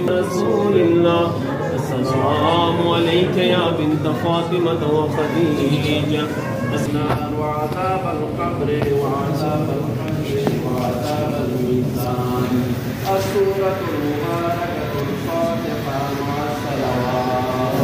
رسول الله السلام عليك يا بنت فاطمة وخديجة النار وعذاب القبر وعذاب الحشر وعذاب الميزان السورة المباركة الفاتحة مع الصلوات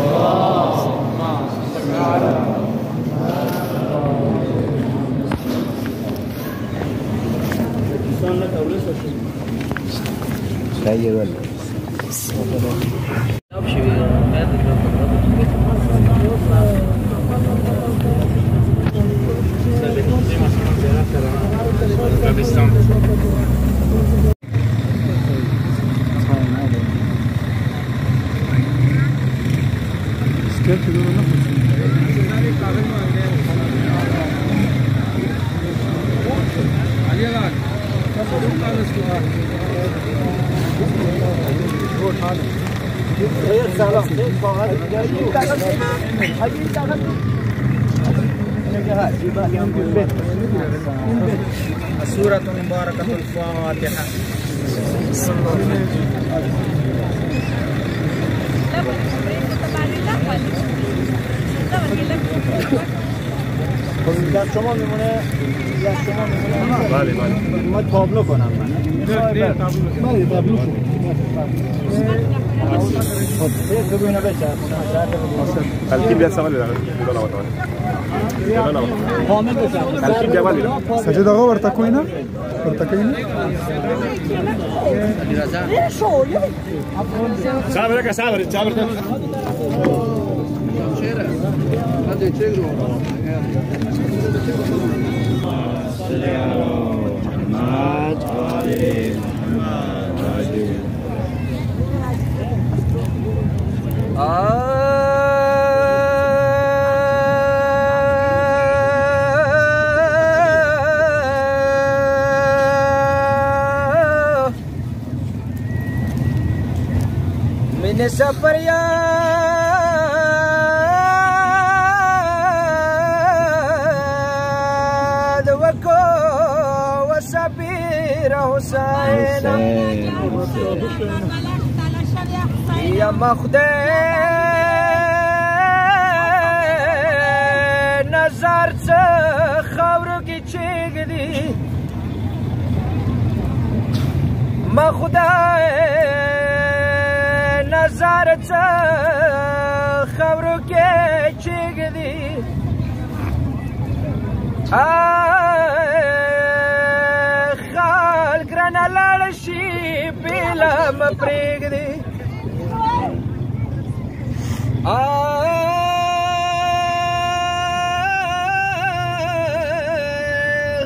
السورة المباركة الفاتحة. دست شما میمونه دست شما میمونه. بله من تابلو کنم من. بله تابلو شد. خب ببینه بچه. الکی بیا سوال بدم. کامل بچه. الکی بیا ولی. سجد آقا ورتا کوینا؟ ورتا کوینا؟ صبر که صبر من سفر يا دوكو وسبير حسين يا مخدي نظر خبرو کی چگدی مخدي نظر خبرو کی چگدی خالق رنا لړشي بلا مپریږدي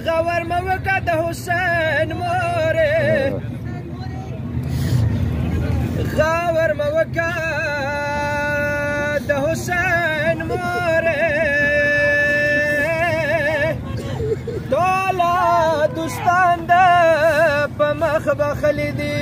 غور موکا د حسین موره غور موکا د حسین موره دولا دوستان د په مخ بخلی دی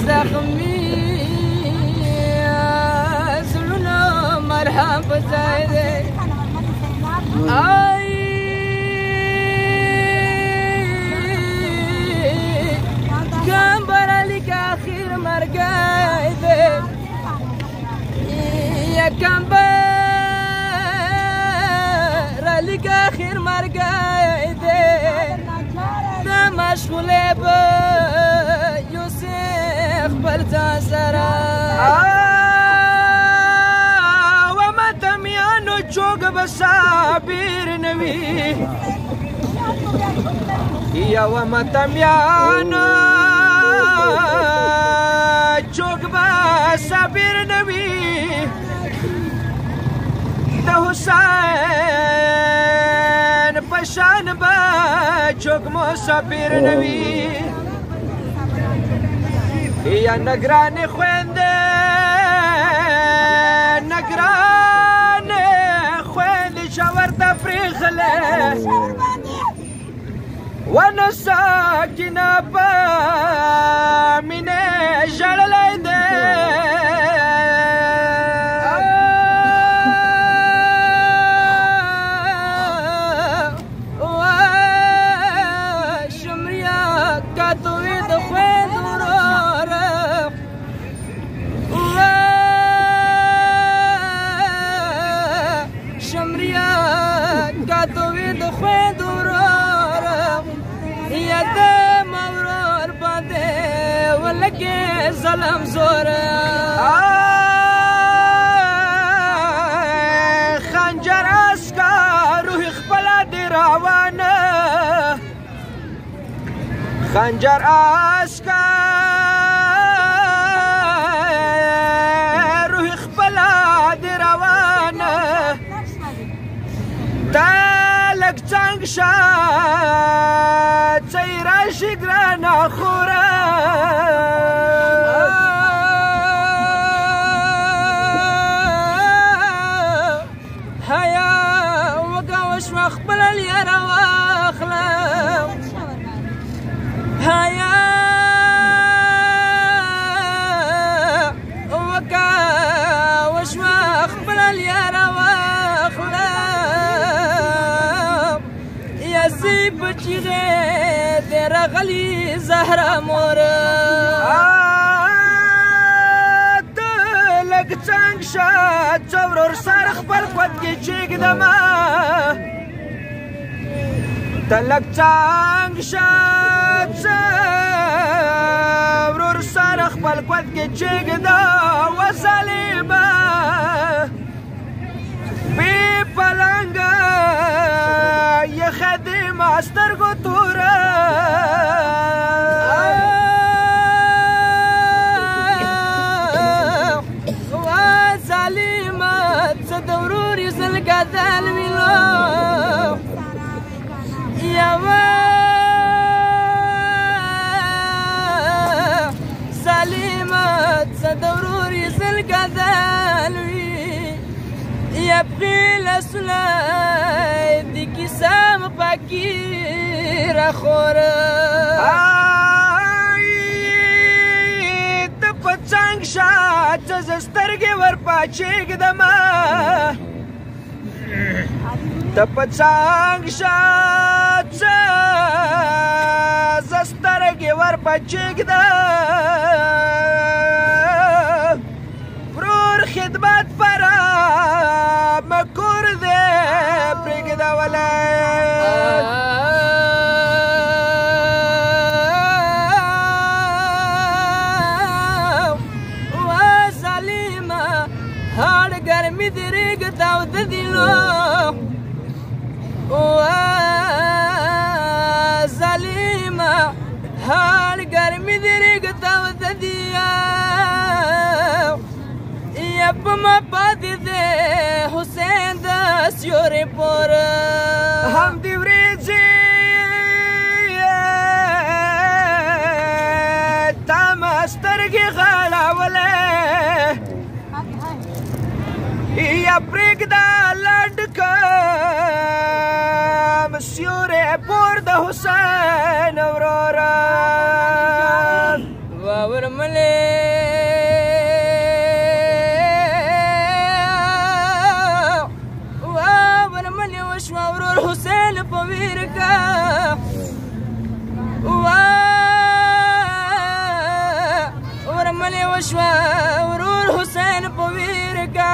زخمی زلونا مرهم بزایده آی کم برالی که آخر مرگایده یکم برالی که آخر مرگایده مشغوله با یوسف بلتا سرا و متمیانو چوک بسابیر نوی یا و متمیانو چوک بسابیر نوی ده حسین پشان با چوک مسافر نوی یا نگرانی خوینده نگرانی خوینده شور تفریخله ون ساکینه پا مینه جړلی ده ظلم زور خنجر اسکا روح خپل دی روانه خنجر اسکا روح خپل دی روانه تلک څنګه شات چیرې شګرانه خوره خپل اليار واخلم هيا وكا وشما خپل اليار واخلم يا سيب چيغه در غلي زهرا مور لګ څنګه شات څورور سر خپل قوت کې چيګدما تلک څنګه شات ورور سره خپل قوت کې چېږده وسلیمه بې پلنګه یخه د ما سترګو توره وسلیمه څه د ورور یې زلګدل ویلو سليمة صدوري زلقدالوي يبقي لسلاي ديكي سام فكير خورا تپچنگ شات زسترگی ورپاچیگ دما تپچنگ شات زسترگی ورپاچیگ دا برور خدمت پرا مکور دے پریگ دا ولاد وظلیمہ ہاڑ گرمی دریگ داو ددیلو ظالمه هر گرمی دریگ تاو دیا یا پما پاتی ده حسین دا سیوری پور هم دیوریجی تام استرگی غلاوله یا پریگ دا لندکم سیوری پور دا حسین ورورا واورملی واورملی وشوا ورور حسین پویرکا واورملی وشوا ورور حسین پویرکا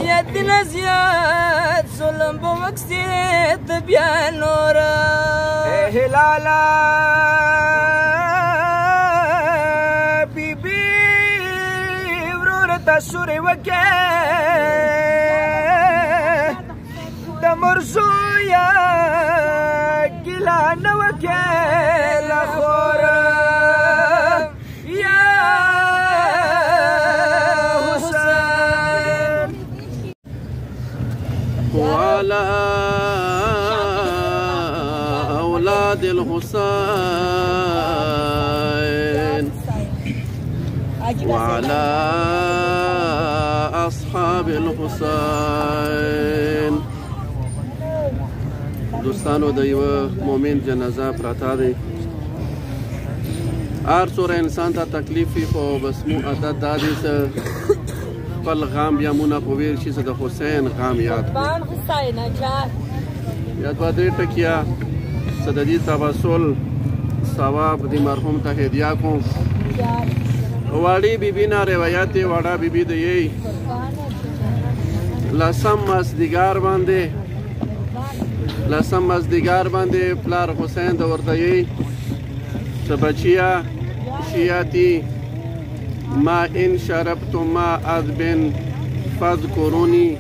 یدنا زیاد ظلم بوکسیت بیا نورا هلالا بی بی ورور تسوری وکه دمرزو یا گلا نوکه لخورا وعلى أولاد الحسين وعلى أصحاب الحسين. دوستانو د یو مؤمن جنازه پراته دی. هر څومره انسان ته تکلیف وي خو بس مو عادت دا دی چې خپل غم بیا مونه په ویر شي چې د حسین غم یاد یاد به درې ټکیه چې د دې تبسل ثواب د مرحوم ته هدیه کوم. واړی بیبي نه روایت دی. واړه بیبي د یې لسم مازدیګر باندې پلار حسین د ورته یې چې بچیه شیاتی ما ان شربتم ما اذبن فاذكروني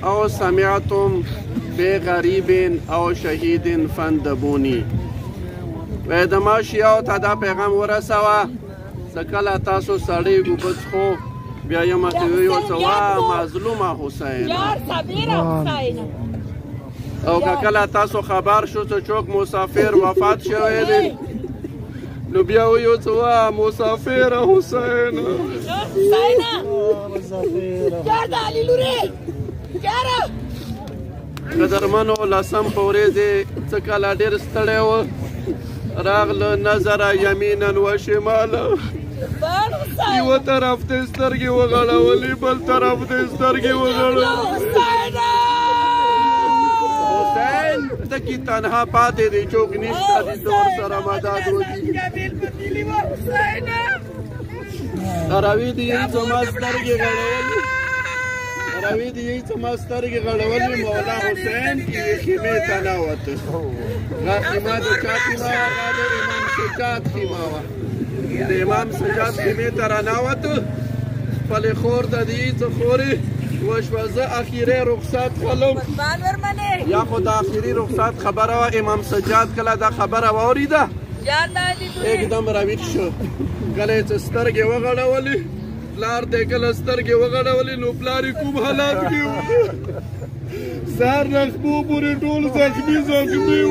او سمعتم بغریب او شهید فندبوني. وای د ما شیعو ته دا پیغام ورسوه چې کله تاسو سړی ګوبه څښو بیا یې ماته ویو چې وا مظلومه حسین. او که کله تاسو خبر شو چې څوک مسافر وفات شوی دی نو بیا ویو چې وا مسافره حسین. قدرمنو لسم په ورځې څه کله ډېر ستړی و راغله نظره یمینا و شماله. یوه طرف ته سترګې وغړولې بل طرف ته سترګې وغړولې. حسین دکی تنها پاتې دی چوک نشته دي چې ورسره مدد وکړي. راوي دي یې زما سترګې غړولې مولا حسین کی خیمه ته ننوته. هغه خیمه د چا خیمه وه؟ هغه د امام سجاد خیمه وه. د امام سجاد خیمې ته راننوته. خپلې خور ته د یې څه خورې وشوه زه اخیری رخصت خلم. یا خو د اخیري رخصت خبره وه. امام سجاد کله دا خبره واورېده एकदम راویښ شو. کله یې چې سترګې وغړولې پلار ته کله سترګې وغړولې نو پلار یې کوم حالات کې و سهار نه خپو پورې ټول زخمي و.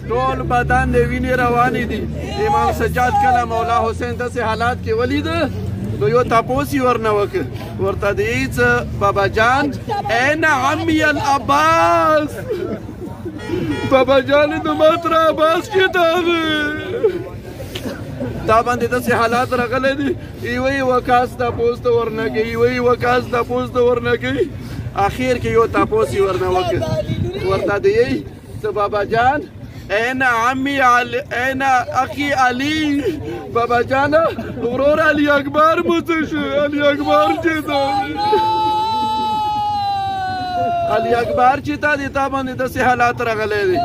ټول بدن د وینې روانې دي. امام سجاد کله مولا حسین داسې حالات کې ولیده نو یو تپوس یې ورنه وکړ ورته د یې څه بابا جان این عمي العباس بابا جان د ماتر عباس کې دا باندې داسې حالات راغلی دي. یوه یوه کاس تپوس ته ورنه کوي اخر کې یو تپوس یې ورنه وکړ ورته د یې څه بابا جان این عمي این اخي علي بابا جان ورور علي اکبر مو څه شو؟ علي اکبر چې دا علي اکبر چې تا باندې داسې حالات راغلی دي.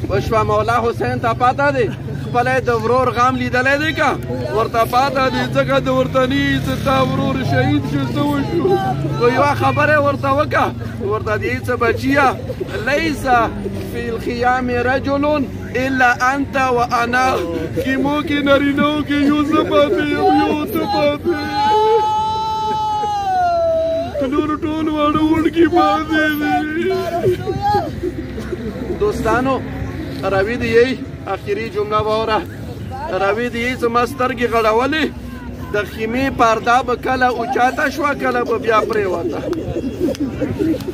وشوه مولا حسین ته پاته دی خپله د ورور غم لیدلی دی که ورته پاته دی ځکه د ورته نه چې تا ورور شهید شو څه وشو. خو یوه خبره ورته وکړه ورته د یې څه بچیه لیس فی الخیام رجل الا انت و انا. خیمو کې نرینهو کې یو زه پاتې یم یو ته پاتې نور ټول واړه وړکي پاتې دي. دوستانو راوي د یې اخري جمله واوره. راوي د یې زما سترګې غړولې د خیمې پرده به کله اوچاته شوه کله به بیا پرېوته.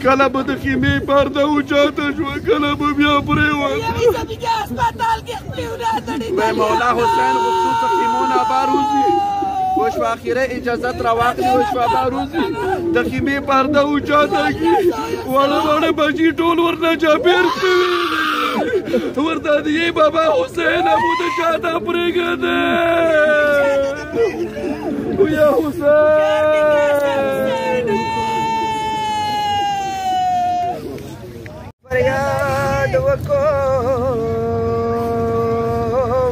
کله به د خیمې پرده اوچاته شوه کله به بیا پرېوته. وای مولا حسین غوښتو چې خیمو نه باروزي وشوه اخیره اجازت را واخلي وشوه باروزي د خیمې پرده اوچاته کړي واړه بچي ټول ورنه چاپېر شوي ورته د یې بابا حسین ابو د شاته پرېږده یا حسین. فریاد وکړو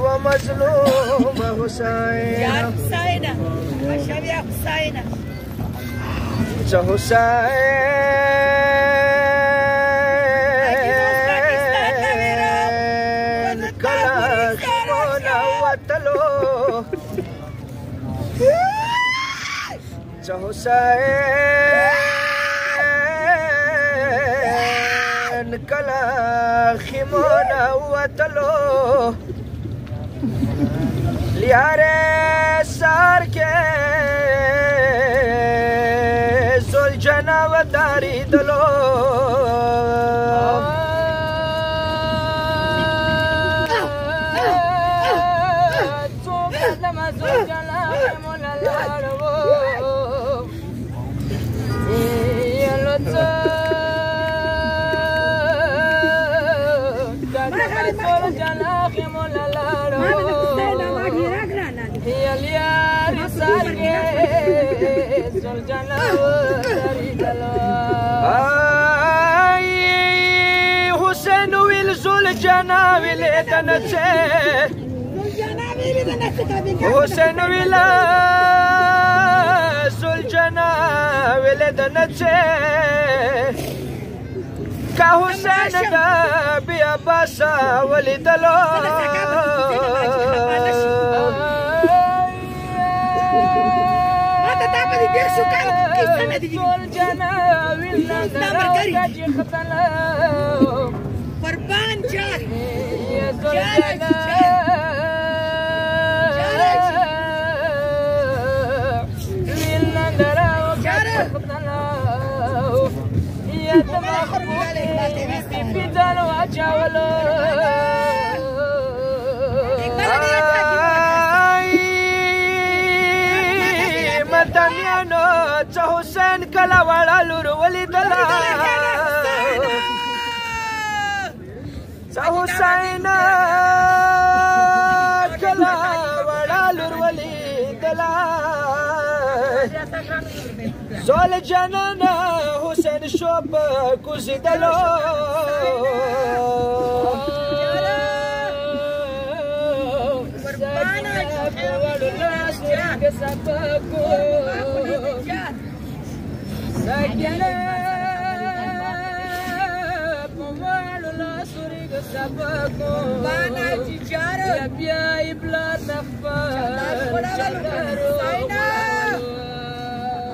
و مظلوم حسین یا حسین مشهور یا حسین چه حسین کلاش مولا وطلو چه حسین کلا خیمونا وطلو یاره سار کې زلجنا وداری دلو حسین ویل زلجنا ویل دنچه حسین ویل زلجنا ویل دنچه کا حسین دا بیا باسا ولی دلو زلجنا ویل دنچه قربان جان زلجنا مدنیانو چه حسین کلا وړه لور ولیدله چه حسین کلا وړه لور ولیدله زلجنا حسین شو په کوزیدلو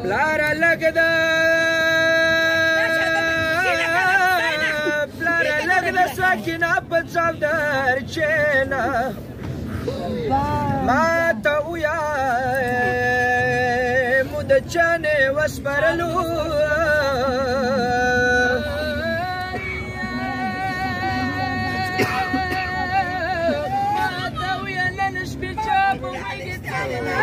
پلاره لږ ده پلاره لږ ده ساکینه په چاودر کښېنه ما ته ووایه مو د چانې وسپارلو ما ته ووایه نن شپې چا په غېږ تللی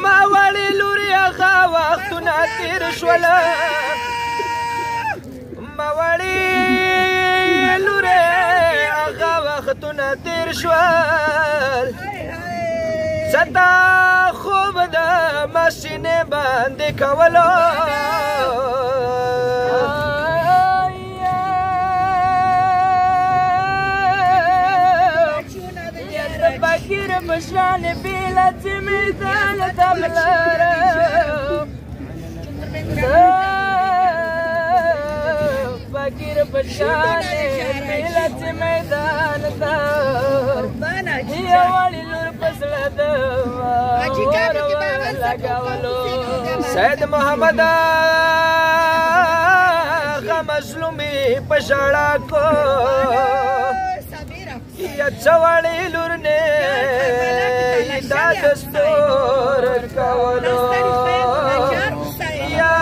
ما وړې لورې هغه وختونه تېر شوله ما وړې لورې هغه وختونه تېر شول ستا خوب د ماشینې باندې کولو فقیر بشان بیلت میدان دملارم فقیر بشان بیلت میدان دم یا ولی لور پسل دم لگاولو سید محمد آغا مظلومی پشاڑا کو یا چواړې لور نه دا دستور کولو یا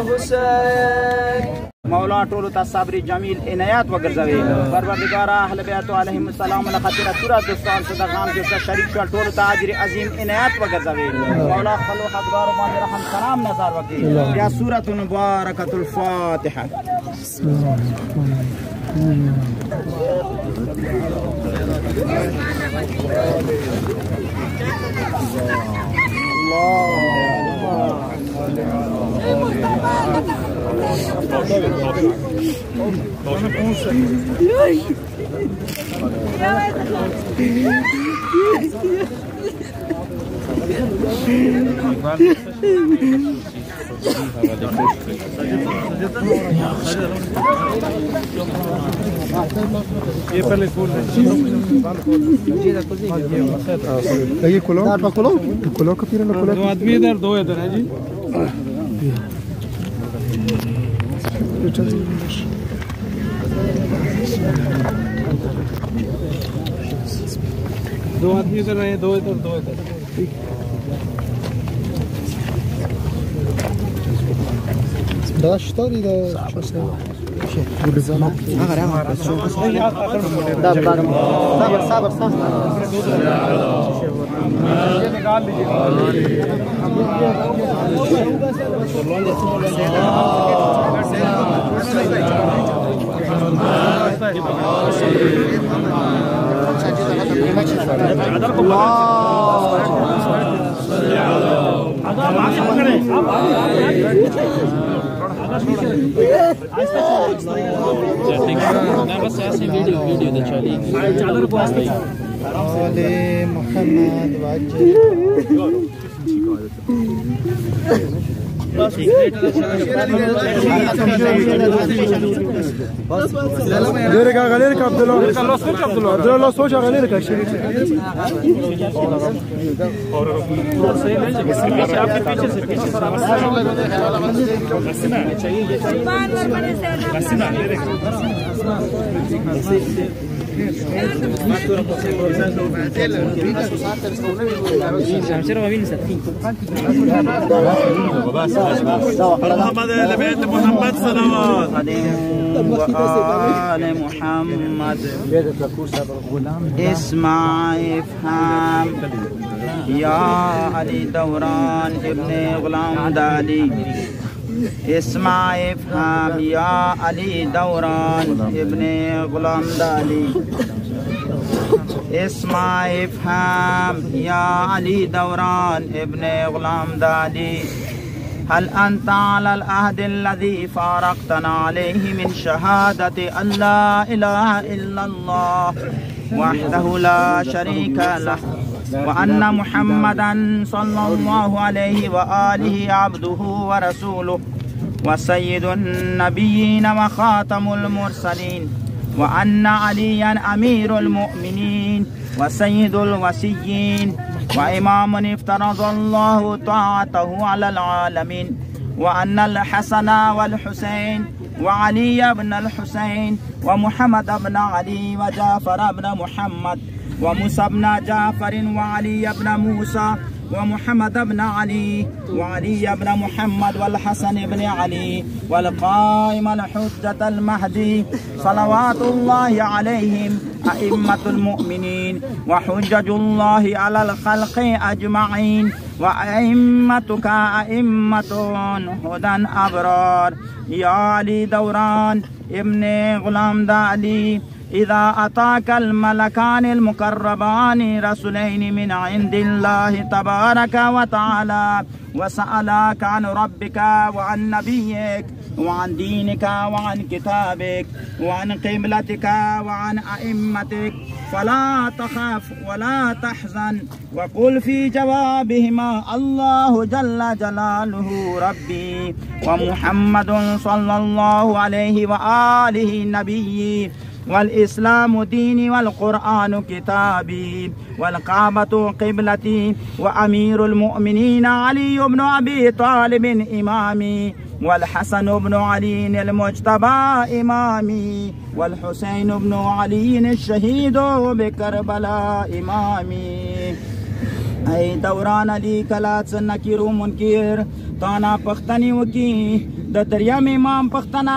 حسین مولا ټولو ته صبر جمیل عنایت وګرځوي پروردګاره اهل بیت علیهم السلام له خاطر تورا دوستان صدقان کې شریک شول ټولو ته اجر عظیم عنایت وګرځوي مولا خپل حقدار باندې رحم کرام نظر وکړي یا سورۃ مبارکۃ الفاتحه ये पहले फूल ये कुलो कुलो का पीरा कुलो 2 आदमी इधर 2 इधर है जी। दो आदमी इधर रहे, 2 इधर 2 इधर। ده اشتري ده شو اسمه بالزمان صبر बस ऐसे वीडियो तो चली محمد وعجل غيرك غيرك عبد الله الله سوچ غيرك شريك محمد لبيت محمد صلوات وآل محمد اسمع افهم يا علي دوران ابن غلام دالي اسمع افهم يا علي دوران ابن غلام دالي اسمع افهم يا علي دوران ابن غلام دالي هل أنت على العهد الذي فارقتنا عليه من شهادة أن لا إله إلا الله وحده لا شريك له وأن محمدا صلى الله عليه وآله عبده ورسوله وسيد النبيين وخاتم المرسلين وأن عليا أمير المؤمنين وسيد الوصيين وإمام افترض الله طاعته على العالمين وأن الحسن والحسين وعلي بن الحسين ومحمد بن علي وجعفر بن محمد وموسى بن جعفر وعلي بن موسى ومحمد بن علي وعلي بن محمد والحسن بن علي والقائم الحجة المهدي صلوات الله عليهم أئمة المؤمنين وحجج الله على الخلق أجمعين وأئمتك أئمة هدى أبرار يا علي دوران ابن غلام دالي إذا أتاك الملكان المقربان رسولين من عند الله تبارك وتعالى وسألك عن ربك وعن نبيك وعن دينك وعن كتابك وعن قبلتك وعن أئمتك فلا تخاف ولا تحزن وقل في جوابهما الله جل جلاله ربي ومحمد صلى الله عليه وآله نبي والإسلام ديني والقرآن كتابي والكعبة قبلتي وأمير المؤمنين علي بن أبي طالب إمامي والحسن بن علي المجتبى إمامي والحسين بن علي الشهيد بكربلاء إمامي أي دوران علي كلات نكير منكر تانا پختنی وکی د دریم امام پختنا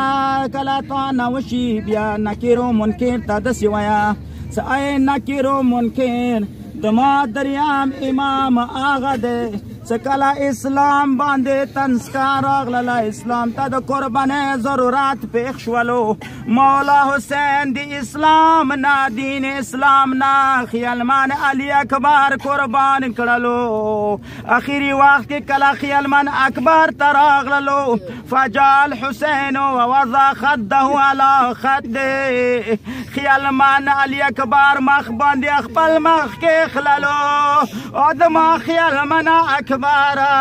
کلا تانا وشي بیا نکیر منکر تا دسی ویا سای نکیر منکر دما دریم امام آغا دے سکلا اسلام باندې تنسکار اغلا اسلام تا د قربانه ضرورت پېښولو مولا حسین دی اسلام نا دین اسلام نا خیالمان علی اکبر قربان کړلو اخیری وخت کې کلا خیالمان اکبر تر اغللو فجال حسین ووضع خده على خده خیالمان علی اکبر مخ باندې خپل مخ کې خللو ادم خیالمان اکبر بارا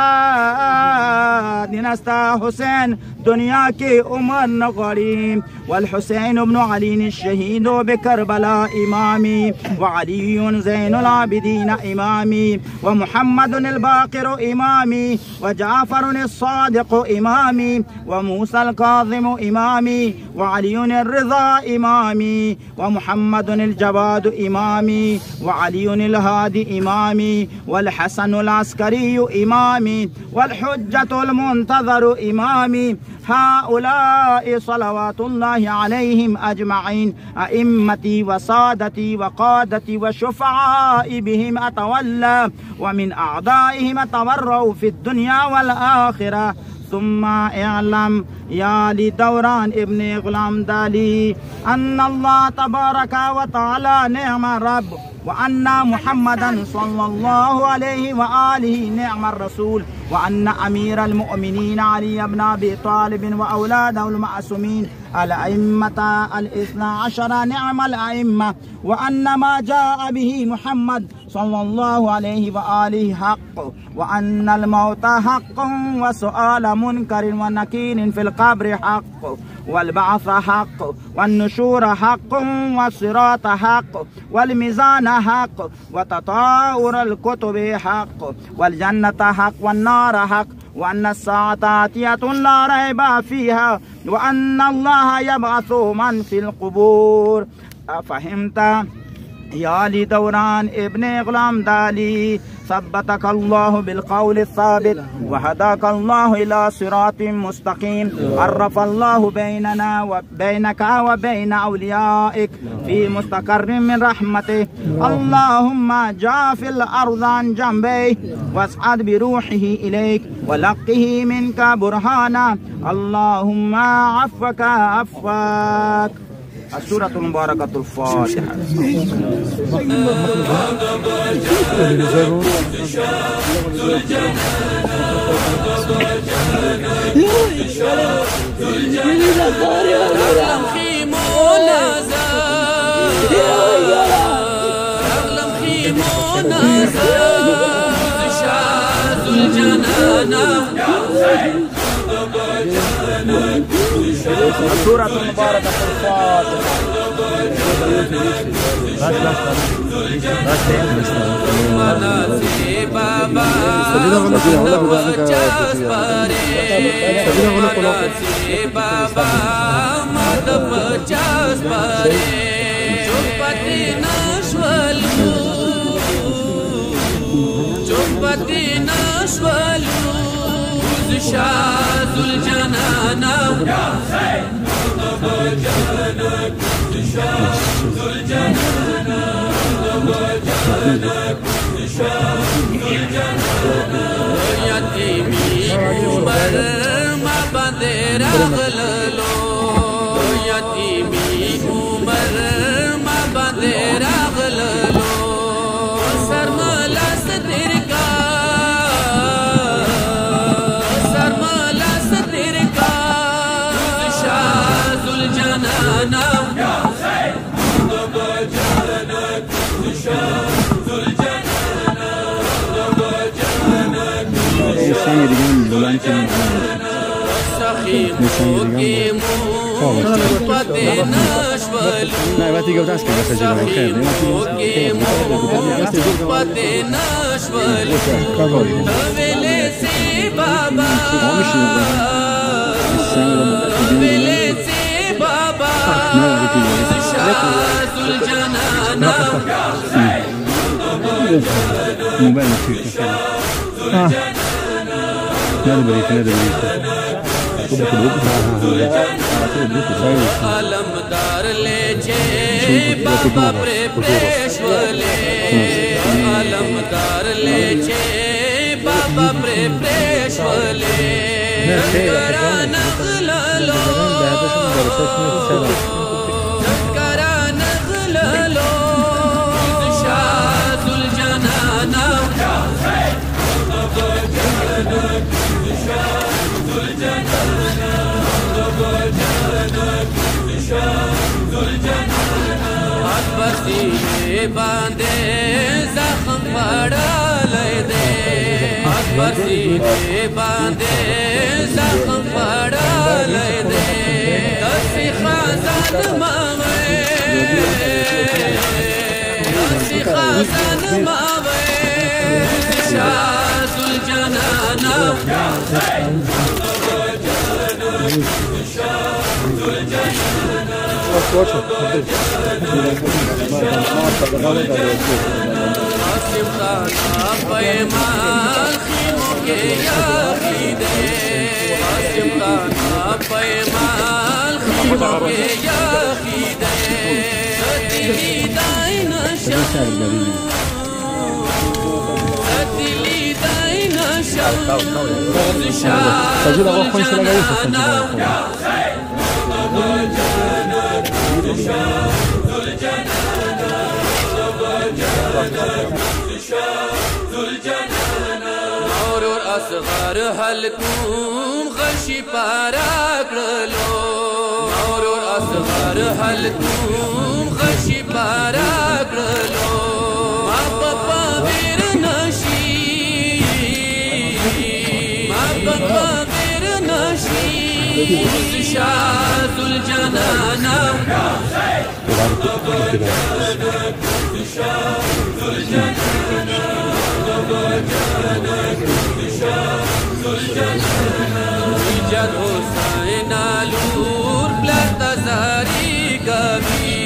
دینستا حسین دنیا کی عمر نغری والحسين بن علي الشهيد بكربلاء إمامي وعلي زين العابدين إمامي ومحمد الباقر إمامي وجعفر الصادق إمامي وموسى الكاظم إمامي وعلي الرضا إمامي ومحمد الجواد إمامي وعلي الهادي إمامي والحسن العسكري إمامي والحجة المنتظر إمامي هؤلاء صلوات الله عليهم أجمعين أئمتي وسادتي وقادتي وشفعائي بهم أتولى ومن أعدائهم أتبرأ في الدنيا والآخرة. ثم اعلم يا لدوران ابن غلام دالي أن الله تبارك وتعالى نعم الرب وأن محمدا صلى الله عليه وآله نعم الرسول وأن أمير المؤمنين علي بن أبي طالب وأولاده المعصومين الأئمة الاثنى عشر نعم الأئمة وأن ما جاء به محمد صلى الله عليه وآله حق وأن الموت حق وسؤال منكر ونكير في القبر حق والبعث حق والنشور حق والصراط حق والميزان حق وتطاور الكتب حق والجنة حق والنار حق وأن الساعة آتية لا ريب فيها وأن الله يبعث من في القبور. أفهمت يا لدوران ابن غلام دالي؟ ثبتك الله بالقول الثابت وهداك الله إلى صراط مستقيم. عرف الله بيننا وبينك وبين أوليائك في مستقر من رحمته. اللهم جاف الأرض عن جنبيه واسعد بروحه إليك ولقه منك برهانا. اللهم عفك عفاك. السورة المباركة الفاتحة. السورة المباركة الفاتحة. شاذ الجنان يا حسين جنانك شاذ الجنان شاذ الجنان يتيمي عمر ما بدر غللو يتيمي عمر ما بدر غللو سرملا ستركا अलमदार ले छे बाबा प्रेशवले अलमदार ले छे बाबा प्रेशवले करा नगललो करा नगललो शादुल जनाना बांधे जख्म पड़ा ले दे پسینه باندې زخم پړالی دی داسې خزان مه وې داسې خزان مه وې شاه ذوالجنانا قاسم خانا پیمان خیموں کے یاقی دے قاسم خانا پیمان خیموں کے یاقی دے دلی دائی نشم دلی دائی نشم شاہ ذوالجنانا اور اصغر حلقوم غشی پارا کړلو اور اصغر حلقوم غشی پارا کړلو ما پپا ویر نشي ما پپا ویر نشي شاه ذوالجنانا جد حسین آلور پلتا زاری کبھی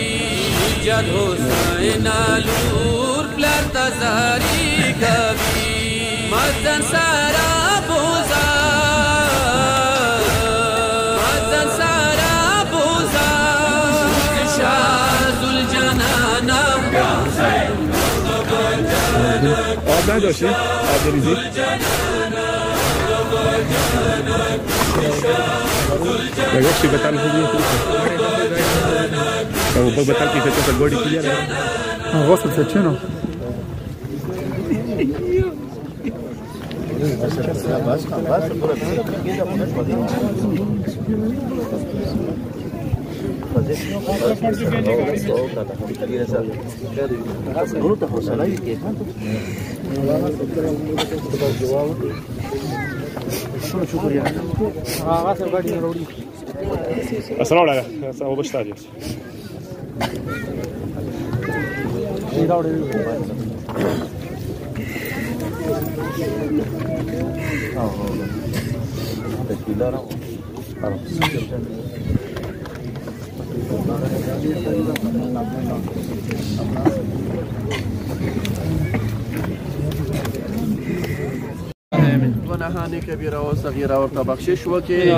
جد حسین آلور پلتا زاری کبھی مزن سارا بوزا مزن سارا بوزا شاہ ذوالجنانا آب نداشتی؟ آب بریزی؟ بگوشتی بطل خوبی او بطل که فکر گوڑی کلیه نه غصب شد چنو السلام عليكم ابو بشتاج ونهانی کبیره و صغیره ورته بخشش وکړي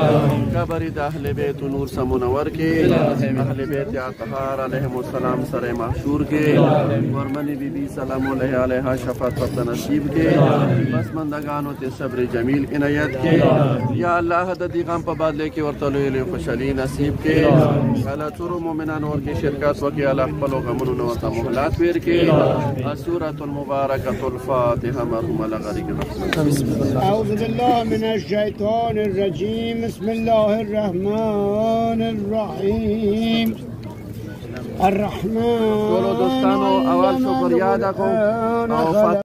قبر د اهل بیت نور سمونور کې اهل بیت اطهار علیهم السلام سره محشور کې ورمنی بی بی سلام الله علیها شفاعت ورته نصیب کې بس مندگانو ته صبر جمیل عنایت کې یا الله د دې غم په بدله کې ورته لوی خوشالي نصیب کې الله ټول مؤمنانو ورکه شرکت وکړي الله خپل غمونو نو ته مهلت ورکړي سورۃ المبارکۃ الفاتحه مرحوم لغریق أعوذ بالله من الشيطان الرجيم بسم الله الرحمن الرحيم الرحمن ټول دوستانو اول شکر یاد کوم